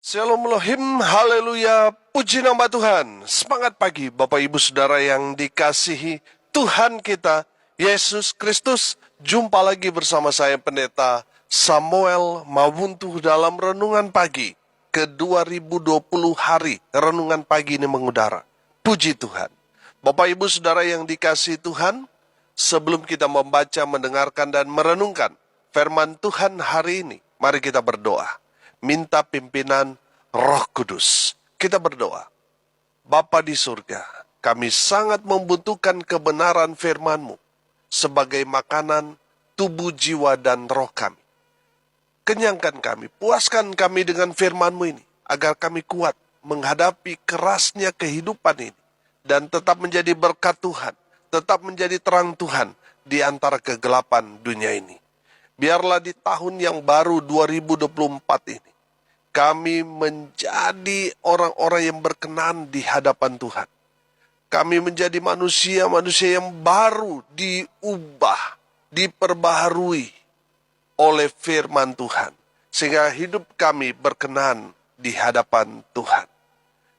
Shalom Elohim, haleluya, puji nama Tuhan. Semangat pagi Bapak Ibu Saudara yang dikasihi Tuhan kita, Yesus Kristus. Jumpa lagi bersama saya Pendeta Samuel Mawuntuh dalam Renungan Pagi ke 2020 hari. Renungan Pagi ini mengudara. Puji Tuhan. Bapak Ibu Saudara yang dikasihi Tuhan, sebelum kita membaca, mendengarkan, dan merenungkan firman Tuhan hari ini, mari kita berdoa. Minta pimpinan Roh Kudus. Kita berdoa. Bapa di surga, kami sangat membutuhkan kebenaran firman-Mu sebagai makanan tubuh, jiwa, dan roh kami. Kenyangkan kami, puaskan kami dengan firman-Mu ini, agar kami kuat menghadapi kerasnya kehidupan ini, dan tetap menjadi berkat Tuhan, tetap menjadi terang Tuhan di antara kegelapan dunia ini. Biarlah di tahun yang baru 2024 ini, kami menjadi orang-orang yang berkenan di hadapan Tuhan. Kami menjadi manusia-manusia yang baru, diubah, diperbaharui oleh firman Tuhan. Sehingga hidup kami berkenan di hadapan Tuhan.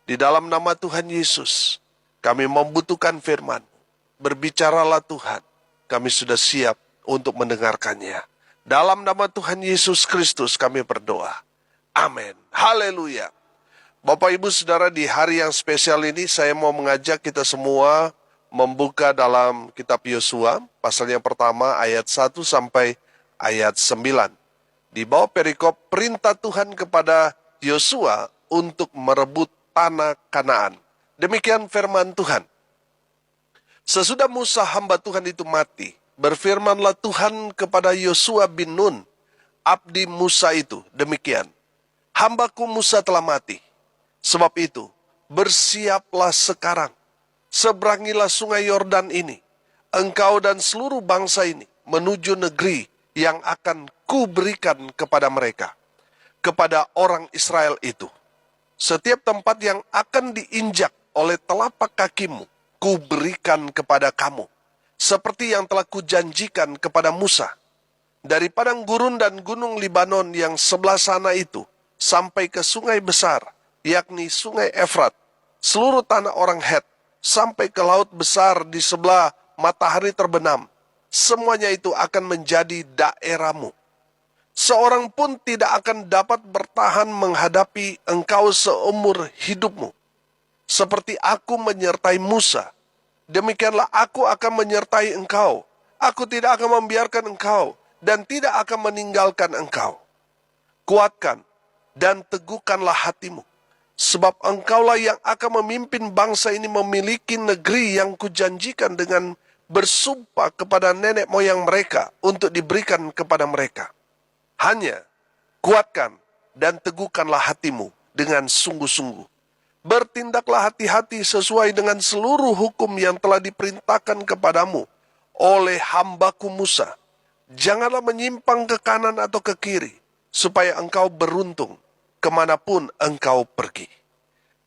Di dalam nama Tuhan Yesus, kami membutuhkan firman. Berbicaralah Tuhan, kami sudah siap untuk mendengarkannya. Dalam nama Tuhan Yesus Kristus kami berdoa. Amin. Haleluya. Bapak Ibu Saudara, di hari yang spesial ini saya mau mengajak kita semua membuka dalam kitab Yosua, pasal yang pertama ayat 1 sampai ayat 9. Di bawah perikop perintah Tuhan kepada Yosua untuk merebut tanah Kanaan. Demikian firman Tuhan. Sesudah Musa hamba Tuhan itu mati, berfirmanlah Tuhan kepada Yosua bin Nun, abdi Musa itu, demikian. Hambaku Musa telah mati. Sebab itu, bersiaplah sekarang. Seberangilah sungai Yordan ini, engkau dan seluruh bangsa ini, menuju negeri yang akan kuberikan kepada mereka, kepada orang Israel itu. Setiap tempat yang akan diinjak oleh telapak kakimu, kuberikan kepada kamu, seperti yang telah kujanjikan kepada Musa. Dari padang gurun dan gunung Libanon yang sebelah sana itu, sampai ke sungai besar, yakni sungai Efrat, seluruh tanah orang Het, sampai ke laut besar di sebelah matahari terbenam. Semuanya itu akan menjadi daerahmu. Seorang pun tidak akan dapat bertahan menghadapi engkau seumur hidupmu. Seperti aku menyertai Musa, demikianlah aku akan menyertai engkau. Aku tidak akan membiarkan engkau, dan tidak akan meninggalkan engkau. Kuatkan dan teguhkanlah hatimu, sebab engkaulah yang akan memimpin bangsa ini memiliki negeri yang kujanjikan dengan bersumpah kepada nenek moyang mereka untuk diberikan kepada mereka. Hanya kuatkan dan teguhkanlah hatimu dengan sungguh-sungguh. Bertindaklah hati-hati sesuai dengan seluruh hukum yang telah diperintahkan kepadamu oleh hambaku Musa. Janganlah menyimpang ke kanan atau ke kiri, supaya engkau beruntung kemanapun engkau pergi.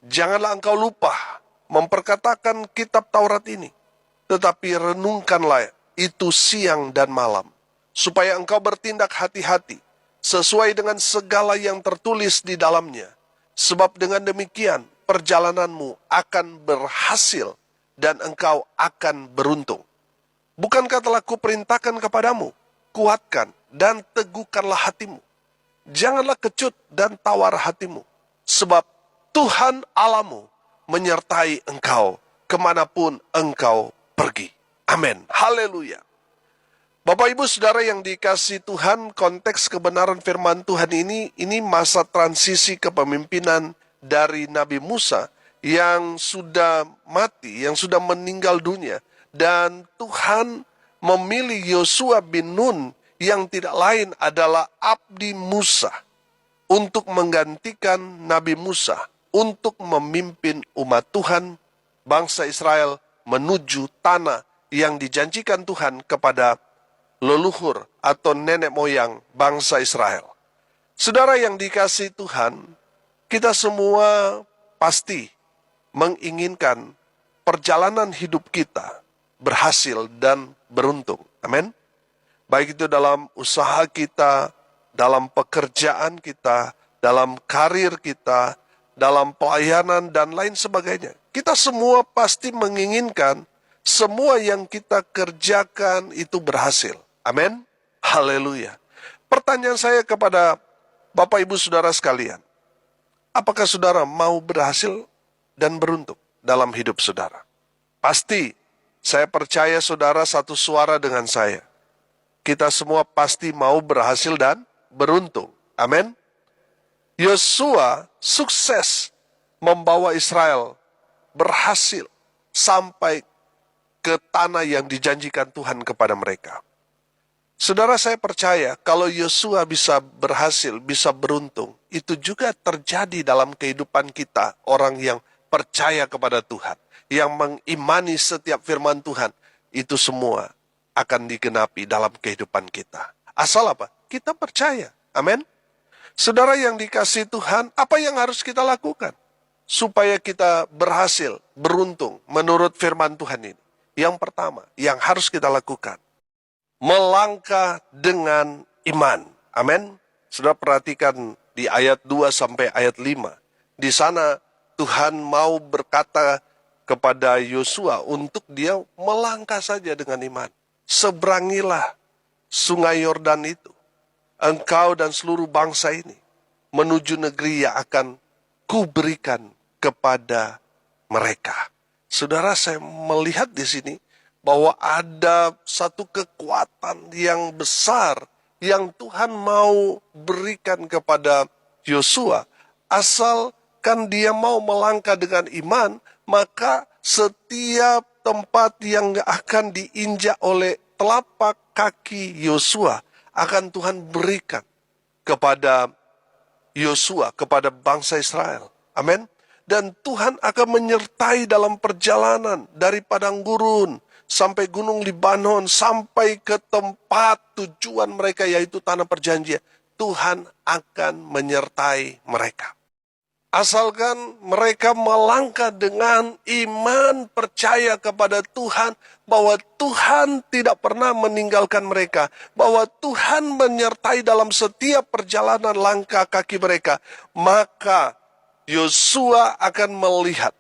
Janganlah engkau lupa memperkatakan kitab Taurat ini, tetapi renungkanlah itu siang dan malam, supaya engkau bertindak hati-hati sesuai dengan segala yang tertulis di dalamnya. Sebab dengan demikian perjalananmu akan berhasil dan engkau akan beruntung. Bukankah telah kuperintahkan kepadamu? Kuatkan dan teguhkanlah hatimu. Janganlah kecut dan tawar hatimu, sebab Tuhan Allahmu menyertai engkau kemanapun engkau pergi. Amin. Haleluya. Bapak Ibu Saudara yang dikasihi Tuhan, konteks kebenaran firman Tuhan ini masa transisi kepemimpinan dari Nabi Musa yang sudah mati, yang sudah meninggal dunia. Dan Tuhan memilih Yosua bin Nun yang tidak lain adalah abdi Musa untuk menggantikan Nabi Musa untuk memimpin umat Tuhan, bangsa Israel menuju tanah yang dijanjikan Tuhan kepada leluhur atau nenek moyang bangsa Israel. Saudara yang dikasihi Tuhan, kita semua pasti menginginkan perjalanan hidup kita berhasil dan beruntung. Amin. Baik itu dalam usaha kita, dalam pekerjaan kita, dalam karir kita, dalam pelayanan, dan lain sebagainya. Kita semua pasti menginginkan semua yang kita kerjakan itu berhasil. Amin. Haleluya. Pertanyaan saya kepada Bapak Ibu Saudara sekalian, apakah saudara mau berhasil dan beruntung dalam hidup saudara? Pasti, saya percaya saudara satu suara dengan saya. Kita semua pasti mau berhasil dan beruntung. Amin. Yosua sukses membawa Israel berhasil sampai ke tanah yang dijanjikan Tuhan kepada mereka. Saudara, saya percaya kalau Yosua bisa berhasil, bisa beruntung, itu juga terjadi dalam kehidupan kita, orang yang percaya kepada Tuhan, yang mengimani setiap firman Tuhan, itu semua akan digenapi dalam kehidupan kita. Asal apa? Kita percaya. Amin. Saudara yang dikasihi Tuhan, apa yang harus kita lakukan supaya kita berhasil, beruntung menurut firman Tuhan ini? Yang pertama, yang harus kita lakukan, melangkah dengan iman. Amin. Saudara perhatikan di ayat 2 sampai ayat 5. Di sana Tuhan mau berkata kepada Yosua untuk dia melangkah saja dengan iman. Seberangilah sungai Yordan itu, engkau dan seluruh bangsa ini, menuju negeri yang akan kuberikan kepada mereka. Saudara, saya melihat di sini bahwa ada satu kekuatan yang besar yang Tuhan mau berikan kepada Yosua. Asalkan dia mau melangkah dengan iman, maka setiap tempat yang akan diinjak oleh telapak kaki Yosua akan Tuhan berikan kepada Yosua, kepada bangsa Israel. Amin. Dan Tuhan akan menyertai dalam perjalanan dari padang gurun sampai gunung Libanon, sampai ke tempat tujuan mereka, yaitu tanah perjanjian. Tuhan akan menyertai mereka. Asalkan mereka melangkah dengan iman, percaya kepada Tuhan, bahwa Tuhan tidak pernah meninggalkan mereka, bahwa Tuhan menyertai dalam setiap perjalanan langkah kaki mereka, maka Yosua akan melihat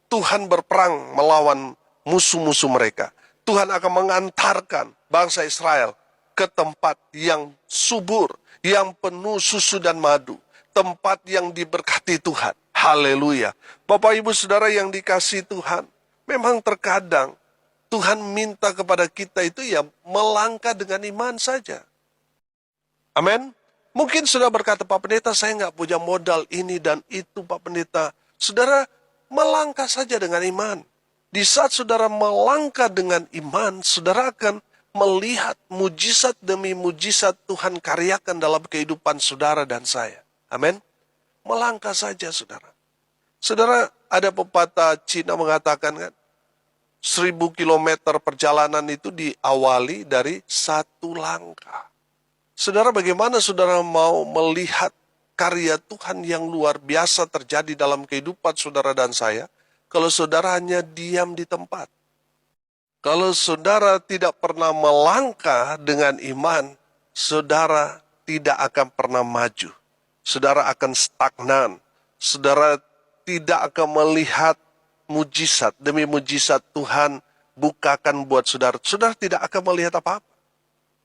Tuhan berperang melawan musuh-musuh mereka. Tuhan akan mengantarkan bangsa Israel ke tempat yang subur, yang penuh susu dan madu, tempat yang diberkati Tuhan. Haleluya. Bapak Ibu Saudara yang dikasihi Tuhan, memang terkadang Tuhan minta kepada kita itu ya melangkah dengan iman saja. Amin. Mungkin sudah berkata, Pak Pendeta, saya nggak punya modal ini dan itu, Pak Pendeta. Saudara, melangkah saja dengan iman. Di saat saudara melangkah dengan iman, saudara akan melihat mujizat demi mujizat Tuhan karyakan dalam kehidupan saudara dan saya. Amin. Melangkah saja, saudara. Saudara, ada pepatah Cina mengatakan kan, 1000 kilometer perjalanan itu diawali dari satu langkah. Saudara, bagaimana saudara mau melihat karya Tuhan yang luar biasa terjadi dalam kehidupan saudara dan saya, kalau saudara hanya diam di tempat? Kalau saudara tidak pernah melangkah dengan iman, saudara tidak akan pernah maju. Saudara akan stagnan. Saudara tidak akan melihat mujizat demi mujizat Tuhan bukakan buat saudara. Saudara tidak akan melihat apa-apa.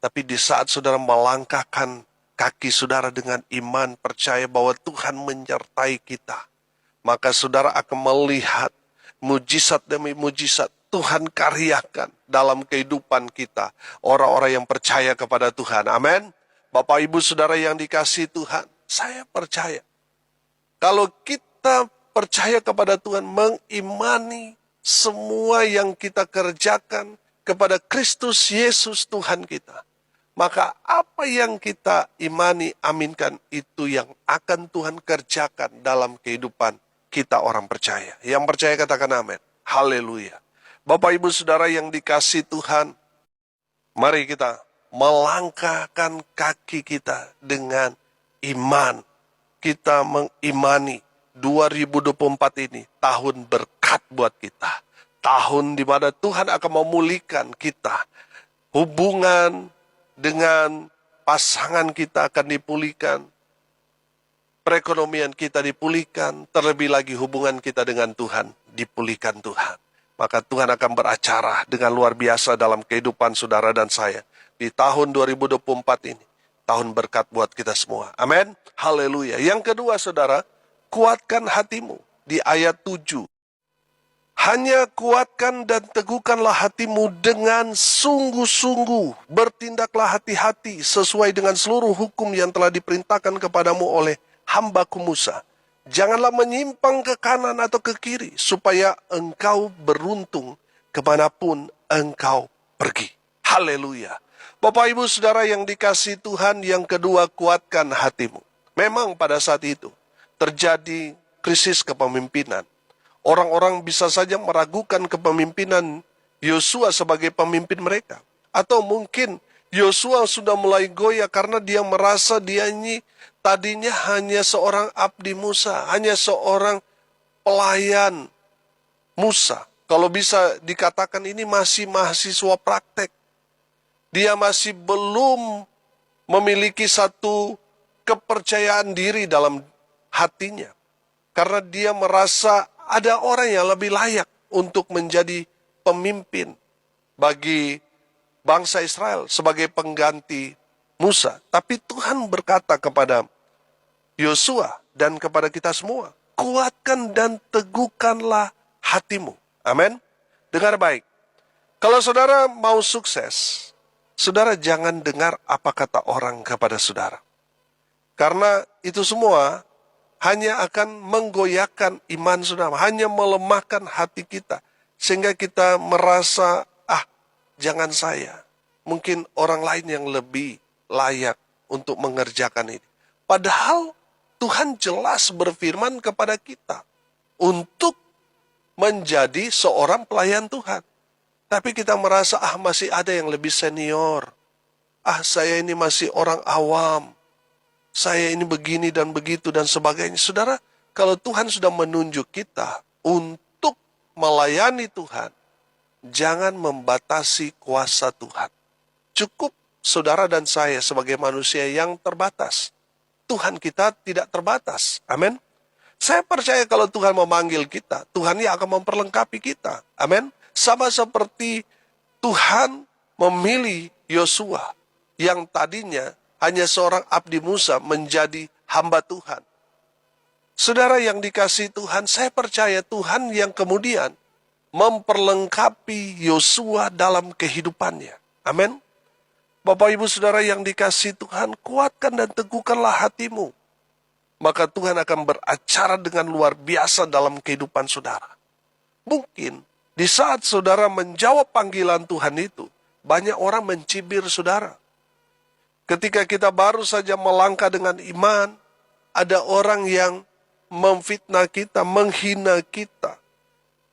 Tapi di saat saudara melangkahkan kaki saudara dengan iman, percaya bahwa Tuhan menyertai kita, maka saudara akan melihat mujizat demi mujizat Tuhan karyakan dalam kehidupan kita. Orang-orang yang percaya kepada Tuhan. Amin. Bapak Ibu Saudara yang dikasihi Tuhan, saya percaya kalau kita percaya kepada Tuhan, mengimani semua yang kita kerjakan kepada Kristus Yesus Tuhan kita, maka apa yang kita imani, aminkan, itu yang akan Tuhan kerjakan dalam kehidupan kita orang percaya. Yang percaya katakan amin. Haleluya. Bapak Ibu Saudara yang dikasihi Tuhan, mari kita melangkahkan kaki kita dengan iman. Kita mengimani 2024 ini tahun berkat buat kita. Tahun di mana Tuhan akan memulihkan kita. Hubungan dengan pasangan kita akan dipulihkan. perekonomian kita dipulihkan, terlebih lagi hubungan kita dengan Tuhan dipulihkan Tuhan. Maka Tuhan akan beracara dengan luar biasa dalam kehidupan saudara dan saya di tahun 2024 ini. Tahun berkat buat kita semua. Amin. Haleluya. Yang kedua saudara, kuatkan hatimu di ayat 7. Hanya kuatkan dan teguhkanlah hatimu dengan sungguh-sungguh. Bertindaklah hati-hati sesuai dengan seluruh hukum yang telah diperintahkan kepadamu oleh hambaku Musa. Janganlah menyimpang ke kanan atau ke kiri, supaya engkau beruntung kemanapun engkau pergi. Haleluya. Bapak Ibu Saudara yang dikasihi Tuhan, yang kedua, kuatkan hatimu. Memang pada saat itu terjadi krisis kepemimpinan. Orang-orang bisa saja meragukan kepemimpinan Yosua sebagai pemimpin mereka. Atau mungkin Yosua sudah mulai goyah karena dia merasa dia ini tadinya hanya seorang abdi Musa, hanya seorang pelayan Musa. Kalau bisa dikatakan ini masih mahasiswa praktek. Dia masih belum memiliki satu kepercayaan diri dalam hatinya. Karena dia merasa ada orang yang lebih layak untuk menjadi pemimpin bagi bangsa Israel sebagai pengganti Musa. Tapi Tuhan berkata kepada Yosua dan kepada kita semua, kuatkan dan teguhkanlah hatimu. Amin. Dengar baik. Kalau saudara mau sukses, saudara jangan dengar apa kata orang kepada saudara. Karena itu semua hanya akan menggoyahkan iman saudara, hanya melemahkan hati kita. Sehingga kita merasa, jangan saya. Mungkin orang lain yang lebih layak untuk mengerjakan ini. Padahal Tuhan jelas berfirman kepada kita untuk menjadi seorang pelayan Tuhan. Tapi kita merasa, masih ada yang lebih senior. Saya ini masih orang awam. Saya ini begini dan begitu dan sebagainya. Saudara, kalau Tuhan sudah menunjuk kita untuk melayani Tuhan, jangan membatasi kuasa Tuhan. Cukup saudara dan saya sebagai manusia yang terbatas. Tuhan kita tidak terbatas. Amin. Saya percaya kalau Tuhan memanggil kita, Tuhan yang akan memperlengkapi kita. Amin. Sama seperti Tuhan memilih Yosua yang tadinya hanya seorang abdi Musa menjadi hamba Tuhan. Saudara yang dikasihi Tuhan, saya percaya Tuhan yang kemudian memperlengkapi Yosua dalam kehidupannya. Amin. Bapak Ibu Saudara yang dikasihi Tuhan, kuatkan dan teguhkanlah hatimu. Maka Tuhan akan beracara dengan luar biasa dalam kehidupan saudara. Mungkin di saat saudara menjawab panggilan Tuhan itu, banyak orang mencibir saudara. Ketika kita baru saja melangkah dengan iman, ada orang yang memfitnah kita, menghina kita.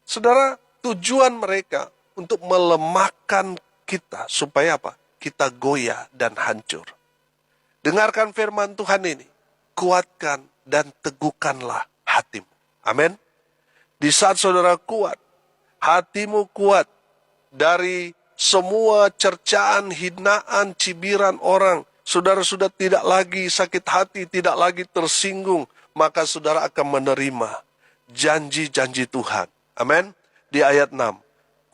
Saudara, tujuan mereka untuk melemahkan kita. Supaya apa? Kita goyah dan hancur. Dengarkan firman Tuhan ini. Kuatkan dan teguhkanlah hatimu. Amin. Di saat saudara kuat, hatimu kuat dari semua cercaan, hinaan, cibiran orang, saudara sudah tidak lagi sakit hati, tidak lagi tersinggung, maka saudara akan menerima janji-janji Tuhan. Amin. Di ayat 6.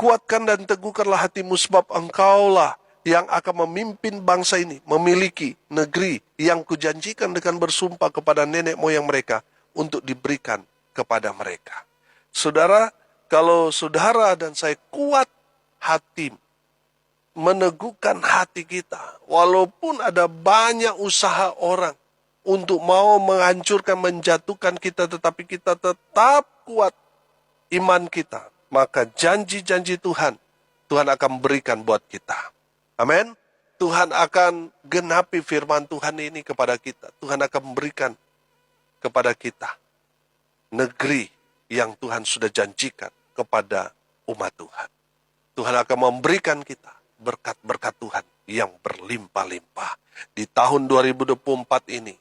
Kuatkan dan teguhkanlah hatimu sebab engkaulah yang akan memimpin bangsa ini, memiliki negeri yang kujanjikan dengan bersumpah kepada nenek moyang mereka untuk diberikan kepada mereka. Saudara, kalau saudara dan saya kuat hati, meneguhkan hati kita, walaupun ada banyak usaha orang untuk mau menghancurkan, menjatuhkan kita, tetapi kita tetap kuat iman kita, maka janji-janji Tuhan akan berikan buat kita. Amin. Tuhan akan genapi firman Tuhan ini kepada kita. Tuhan akan memberikan kepada kita negeri yang Tuhan sudah janjikan kepada umat Tuhan. Tuhan akan memberikan kita berkat-berkat Tuhan yang berlimpah-limpah. Di tahun 2024 ini,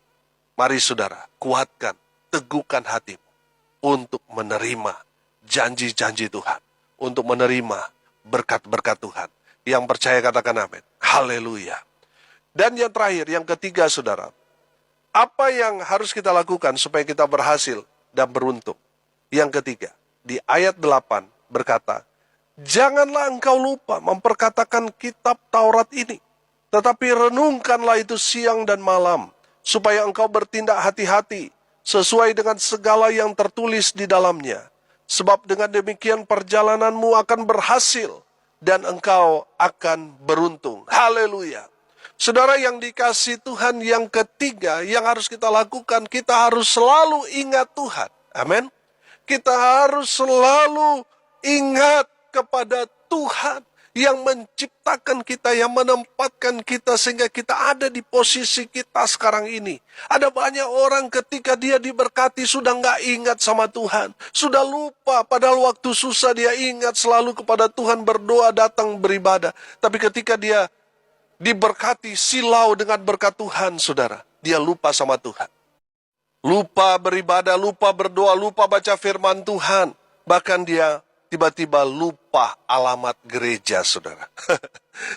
mari saudara, kuatkan, teguhkan hatimu untuk menerima janji-janji Tuhan, untuk menerima berkat-berkat Tuhan. Yang percaya katakan amin. Haleluya. Dan yang terakhir, yang ketiga saudara, Apa yang harus kita lakukan supaya kita berhasil dan beruntung? Yang ketiga, di ayat 8 berkata, janganlah engkau lupa memperkatakan kitab Taurat ini, tetapi renungkanlah itu siang dan malam, supaya engkau bertindak hati-hati sesuai dengan segala yang tertulis di dalamnya. Sebab dengan demikian perjalananmu akan berhasil dan engkau akan beruntung. Haleluya. Saudara yang dikasihi Tuhan, yang ketiga yang harus kita lakukan, kita harus selalu ingat Tuhan. Amin. Kita harus selalu ingat kepada Tuhan yang menciptakan kita, yang menempatkan kita sehingga kita ada di posisi kita sekarang ini. Ada banyak orang ketika dia diberkati sudah nggak ingat sama Tuhan. Sudah lupa, padahal waktu susah dia ingat selalu kepada Tuhan, berdoa, datang beribadah. Tapi ketika dia diberkati, silau dengan berkat Tuhan, saudara, dia lupa sama Tuhan. Lupa beribadah, lupa berdoa, lupa baca firman Tuhan. Bahkan dia tiba-tiba lupa alamat gereja, saudara.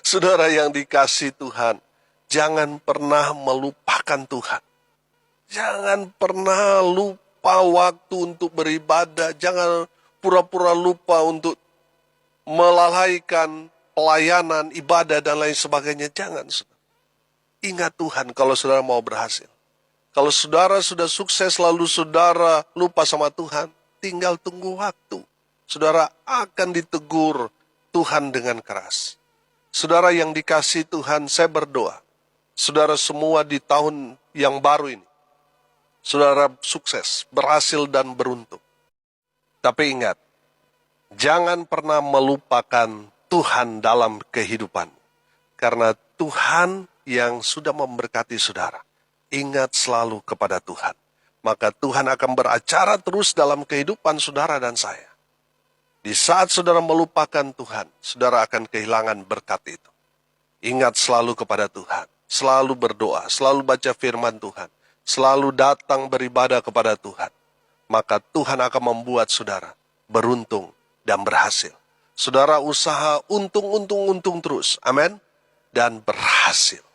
Saudara yang dikasihi Tuhan, jangan pernah melupakan Tuhan. Jangan pernah lupa waktu untuk beribadah. Jangan pura-pura lupa untuk melalaikan pelayanan, ibadah, dan lain sebagainya. Jangan, saudara. Ingat Tuhan kalau saudara mau berhasil. Kalau saudara sudah sukses lalu saudara lupa sama Tuhan, tinggal tunggu waktu. Saudara akan ditegur Tuhan dengan keras. Saudara yang dikasihi Tuhan, saya berdoa. Saudara semua di tahun yang baru ini, saudara sukses, berhasil dan beruntung. Tapi ingat, jangan pernah melupakan Tuhan dalam kehidupan. Karena Tuhan yang sudah memberkati saudara. Ingat selalu kepada Tuhan. Maka Tuhan akan beracara terus dalam kehidupan saudara dan saya. Di saat saudara melupakan Tuhan, saudara akan kehilangan berkat itu. Ingat selalu kepada Tuhan. Selalu berdoa, selalu baca firman Tuhan. Selalu datang beribadah kepada Tuhan. Maka Tuhan akan membuat saudara beruntung dan berhasil. Saudara usaha untung terus. Amin. Dan berhasil.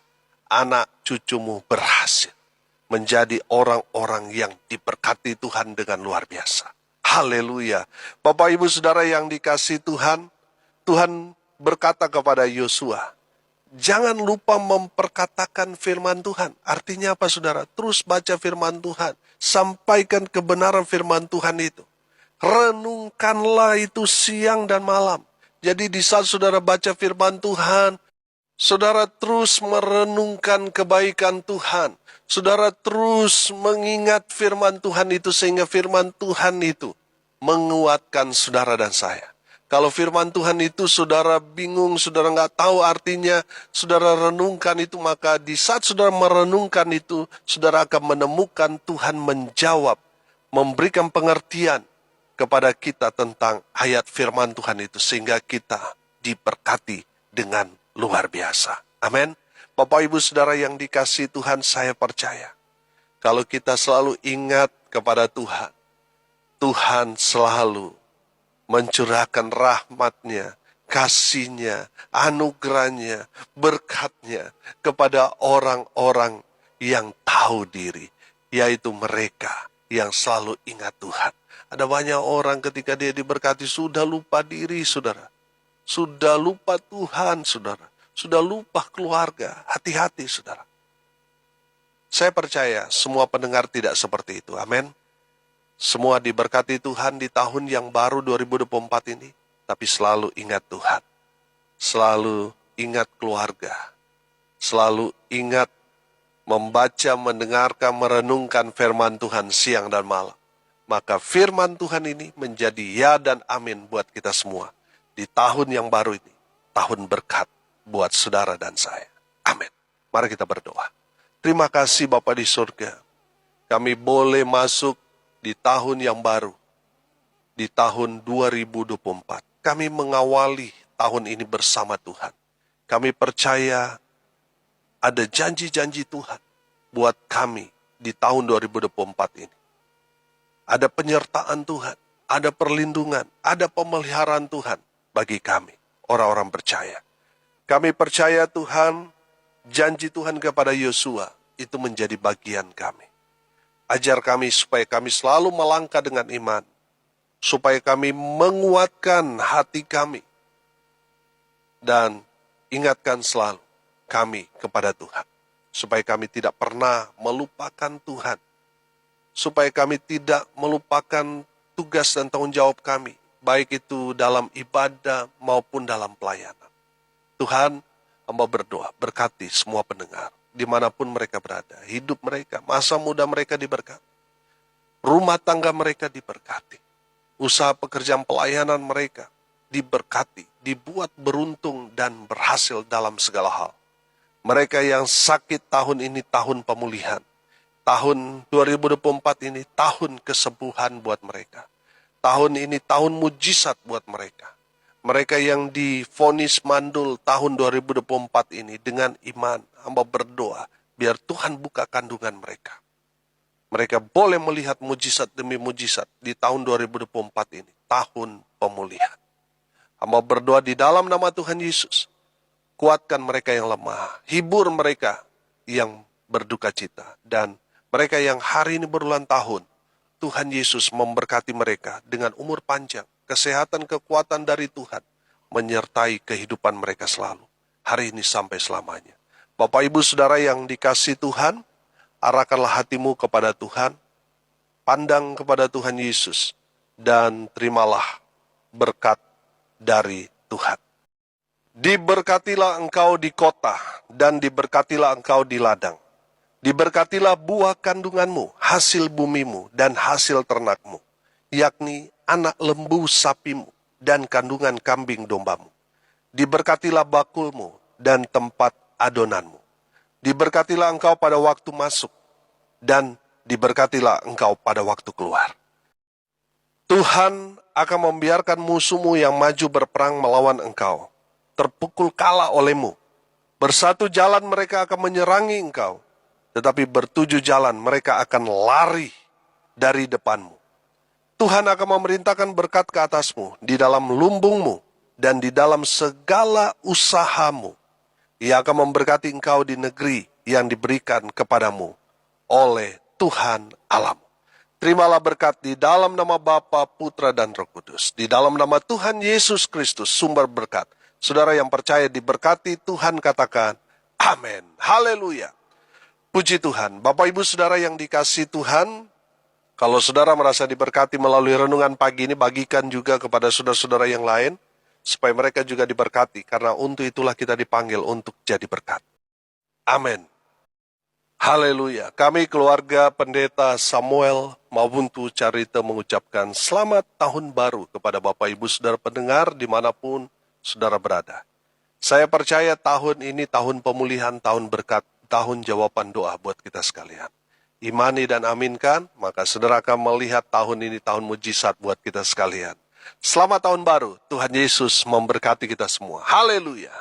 Anak cucumu berhasil. Menjadi orang-orang yang diberkati Tuhan dengan luar biasa. Haleluya. Bapak ibu saudara yang dikasihi Tuhan, Tuhan berkata kepada Yosua, jangan lupa memperkatakan firman Tuhan. Artinya apa saudara? Terus baca firman Tuhan. Sampaikan kebenaran firman Tuhan itu. Renungkanlah itu siang dan malam. Jadi di saat saudara baca firman Tuhan, saudara terus merenungkan kebaikan Tuhan. Saudara terus mengingat firman Tuhan itu sehingga firman Tuhan itu menguatkan saudara dan saya. Kalau firman Tuhan itu saudara bingung, saudara nggak tahu artinya, saudara renungkan itu, maka di saat saudara merenungkan itu, saudara akan menemukan Tuhan menjawab, memberikan pengertian kepada kita tentang ayat firman Tuhan itu, sehingga kita diberkati dengan luar biasa. Amin. Bapak ibu saudara yang dikasihi Tuhan, saya percaya, kalau kita selalu ingat kepada Tuhan, Tuhan selalu mencurahkan rahmat-Nya, kasih-Nya, anugerah-Nya, berkat-Nya kepada orang-orang yang tahu diri, yaitu mereka yang selalu ingat Tuhan. Ada banyak orang ketika dia diberkati sudah lupa diri, saudara. Sudah lupa Tuhan, saudara. Sudah lupa keluarga. Hati-hati, saudara. Saya percaya semua pendengar tidak seperti itu. Amin. Semua diberkati Tuhan di tahun yang baru 2024 ini. Tapi selalu ingat Tuhan. Selalu ingat keluarga. Selalu ingat membaca, mendengarkan, merenungkan firman Tuhan siang dan malam. Maka firman Tuhan ini menjadi ya dan amin buat kita semua. Di tahun yang baru ini. Tahun berkat buat saudara dan saya. Amin. Mari kita berdoa. Terima kasih Bapa di surga. Kami boleh masuk di tahun yang baru. Di tahun 2024. Kami mengawali tahun ini bersama Tuhan. Kami percaya ada janji-janji Tuhan buat kami di tahun 2024 ini. Ada penyertaan Tuhan, ada perlindungan, ada pemeliharaan Tuhan bagi kami, orang-orang percaya. Kami percaya Tuhan, janji Tuhan kepada Yosua, itu menjadi bagian kami. Ajar kami supaya kami selalu melangkah dengan iman, supaya kami menguatkan hati kami, dan ingatkan selalu kami kepada Tuhan, supaya kami tidak pernah melupakan Tuhan, supaya kami tidak melupakan tugas dan tanggung jawab kami, baik itu dalam ibadah maupun dalam pelayanan. Tuhan, hamba berdoa, berkati semua pendengar, dimanapun mereka berada, hidup mereka, masa muda mereka diberkati, rumah tangga mereka diberkati, usaha pekerjaan pelayanan mereka diberkati, dibuat beruntung dan berhasil dalam segala hal. Mereka yang sakit tahun ini tahun pemulihan. Tahun 2024 ini tahun kesembuhan buat mereka. Tahun ini tahun mujizat buat mereka. Mereka yang divonis mandul tahun 2024 ini dengan iman, hamba berdoa, biar Tuhan buka kandungan mereka. Mereka boleh melihat mujizat demi mujizat di tahun 2024 ini, tahun pemulihan. Hamba berdoa di dalam nama Tuhan Yesus, kuatkan mereka yang lemah, hibur mereka yang berduka cita, dan mereka yang hari ini berulang tahun, Tuhan Yesus memberkati mereka dengan umur panjang, kesehatan, kekuatan dari Tuhan, menyertai kehidupan mereka selalu, hari ini sampai selamanya. Bapak, Ibu, Saudara yang dikasihi Tuhan, arahkanlah hatimu kepada Tuhan, pandang kepada Tuhan Yesus, dan terimalah berkat dari Tuhan. Diberkatilah engkau di kota, dan diberkatilah engkau di ladang. Diberkatilah buah kandunganmu, hasil bumimu, dan hasil ternakmu, yakni anak lembu sapimu, dan kandungan kambing dombamu. Diberkatilah bakulmu, dan tempat adonanmu. Diberkatilah engkau pada waktu masuk, dan diberkatilah engkau pada waktu keluar. Tuhan akan membiarkan musuhmu yang maju berperang melawan engkau terpukul kalah olehmu. Bersatu jalan mereka akan menyerangi engkau, tetapi bertujuh jalan mereka akan lari dari depanmu. Tuhan akan memerintahkan berkat ke atasmu, di dalam lumbungmu, dan di dalam segala usahamu. Ia akan memberkati engkau di negeri yang diberikan kepadamu oleh Tuhan Allahmu. Terimalah berkat di dalam nama Bapa, Putra, dan Roh Kudus. Di dalam nama Tuhan Yesus Kristus, sumber berkat. Saudara yang percaya diberkati, Tuhan katakan, amin. Haleluya. Puji Tuhan. Bapak, Ibu, Saudara yang dikasihi Tuhan, kalau saudara merasa diberkati melalui renungan pagi ini, bagikan juga kepada saudara-saudara yang lain, supaya mereka juga diberkati, karena untuk itulah kita dipanggil untuk jadi berkat. Amin. Haleluya. Kami keluarga Pendeta Samuel Mawuntu Carita mengucapkan selamat tahun baru kepada Bapak Ibu Saudara pendengar dimanapun saudara berada. Saya percaya tahun ini tahun pemulihan, tahun berkat, tahun jawaban doa buat kita sekalian. Imani dan aminkan, maka saudara akan melihat tahun ini tahun mujizat buat kita sekalian. Selamat tahun baru, Tuhan Yesus memberkati kita semua. Haleluya.